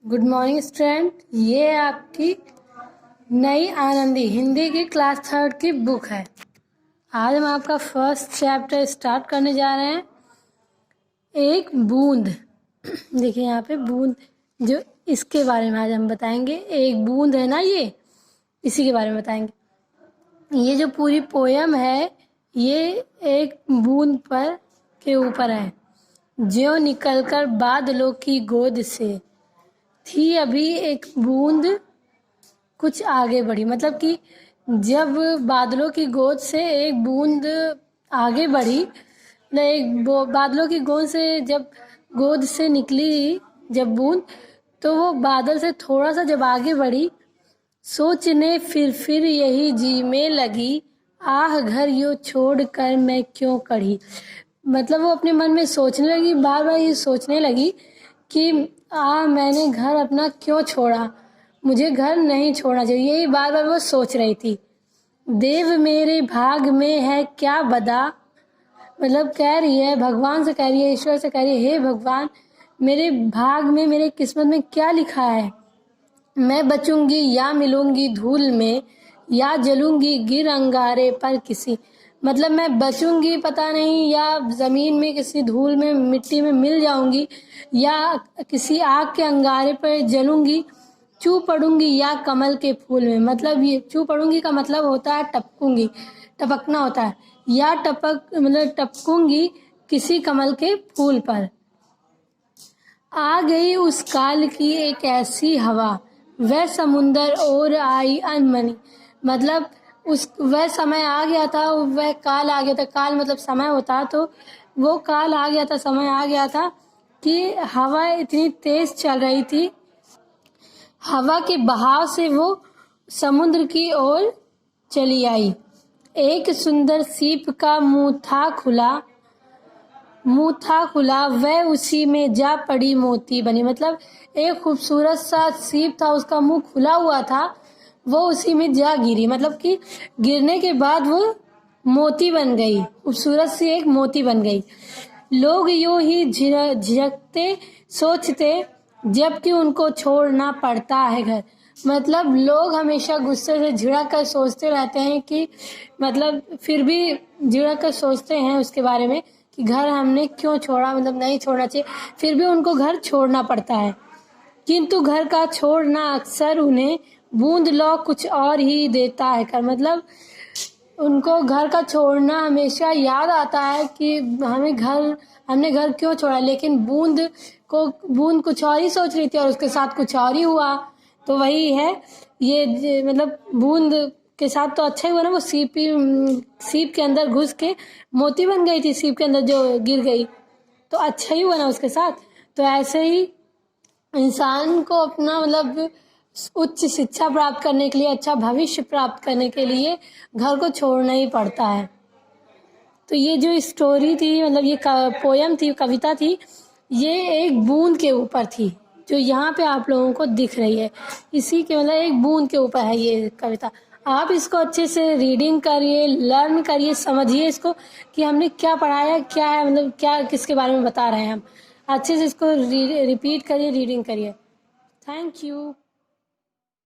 Good morning student. ये आपकी नई आनंदी हिंदी की क्लास 3 की बुक है। आज हम आपका फर्स्ट चैप्टर स्टार्ट करने जा रहे हैं। एक बूंद। देखिए यहाँ पे बूंद, जो इसके बारे में आज हम बताएंगे। एक बूंद है ना, ये इसी के बारे में बताएंगे। ये जो पूरी पोयम है ये एक बूंद पर के ऊपर है। ज्यों निकलकर बादलों की गोद से थी अभी एक बूंद कुछ आगे बढ़ी। मतलब कि जब बादलों की गोद से एक बूंद आगे बढ़ी, बादलों की गोद से निकली जब बूंद, तो वो बादल से थोड़ा सा जब आगे बढ़ी, सोचने फिर यही जी में लगी, आह घर यो छोड़ कर मैं क्यों कढ़ी। मतलब वो अपने मन में सोचने लगी, बार बार ये सोचने लगी कि मैंने घर अपना क्यों छोड़ा, मुझे घर नहीं छोड़ना चाहिए। यही बार बार वो सोच रही थी। देव मेरे भाग में है क्या बदा, मतलब कह रही है, भगवान से कह रही है, ईश्वर से कह रही है, हे भगवान मेरे भाग में, मेरे किस्मत में क्या लिखा है। मैं बचूंगी या मिलूंगी धूल में, या जलूंगी गिर अंगारे पर किसी। मतलब मैं बचूंगी पता नहीं, या ज़मीन में किसी धूल में, मिट्टी में मिल जाऊंगी, या किसी आग के अंगारे पर जलूंगी, चू पड़ूंगी या कमल के फूल में। मतलब ये चू पड़ूंगी का मतलब होता है टपकूंगी, टपकना होता है, या टपकूंगी किसी कमल के फूल पर। आ गई उस काल की एक ऐसी हवा, वह समुंदर और आई अनमनी। मतलब वह समय आ गया था, वह काल आ गया था। काल मतलब समय होता है, तो वो काल आ गया था, समय आ गया था कि हवा इतनी तेज चल रही थी। हवा के बहाव से वो समुद्र की ओर चली आई। एक सुंदर सीप का मुंह था खुला, वह उसी में जा पड़ी मोती बनी। मतलब एक खूबसूरत सा सीप था, उसका मुंह खुला हुआ था, वो उसी में जा गिरी। मतलब कि गिरने के बाद वो मोती बन गई, खूबसूरत सी एक मोती बन गई। लोग यूं ही झिझकते सोचते, जबकि उनको छोड़ना पड़ता है घर। मतलब लोग हमेशा गुस्से से झिड़क कर सोचते रहते हैं कि, मतलब फिर भी झिड़क कर सोचते हैं उसके बारे में कि घर हमने क्यों छोड़ा, मतलब नहीं छोड़ना चाहिए, फिर भी उनको घर छोड़ना पड़ता है। किंतु घर का छोड़ना अक्सर उन्हें बूंद लो कुछ और ही देता है कर। मतलब उनको घर का छोड़ना हमेशा याद आता है कि हमने घर क्यों छोड़ा, लेकिन बूंद कुछ और ही सोच रही थी और उसके साथ कुछ और ही हुआ। तो वही है ये, मतलब बूंद के साथ तो अच्छा ही हुआ ना, वो सीप के अंदर घुस के मोती बन गई थी, सीप के अंदर जो गिर गई, तो अच्छा ही हुआ ना उसके साथ। तो ऐसे ही इंसान को अपना, मतलब उच्च शिक्षा प्राप्त करने के लिए, अच्छा भविष्य प्राप्त करने के लिए घर को छोड़ना ही पड़ता है। तो ये जो स्टोरी थी, मतलब ये पोयम थी, कविता थी, ये एक बूंद के ऊपर थी, जो यहाँ पे आप लोगों को दिख रही है। इसी के, मतलब एक बूंद के ऊपर है ये कविता। आप इसको अच्छे से रीडिंग करिए, लर्न करिए, समझिए इसको कि हमने क्या पढ़ाया, क्या है, मतलब क्या किसके बारे में बता रहे हैं हम। अच्छे से इसको रिपीट करिए, रीडिंग करिए। Thank you.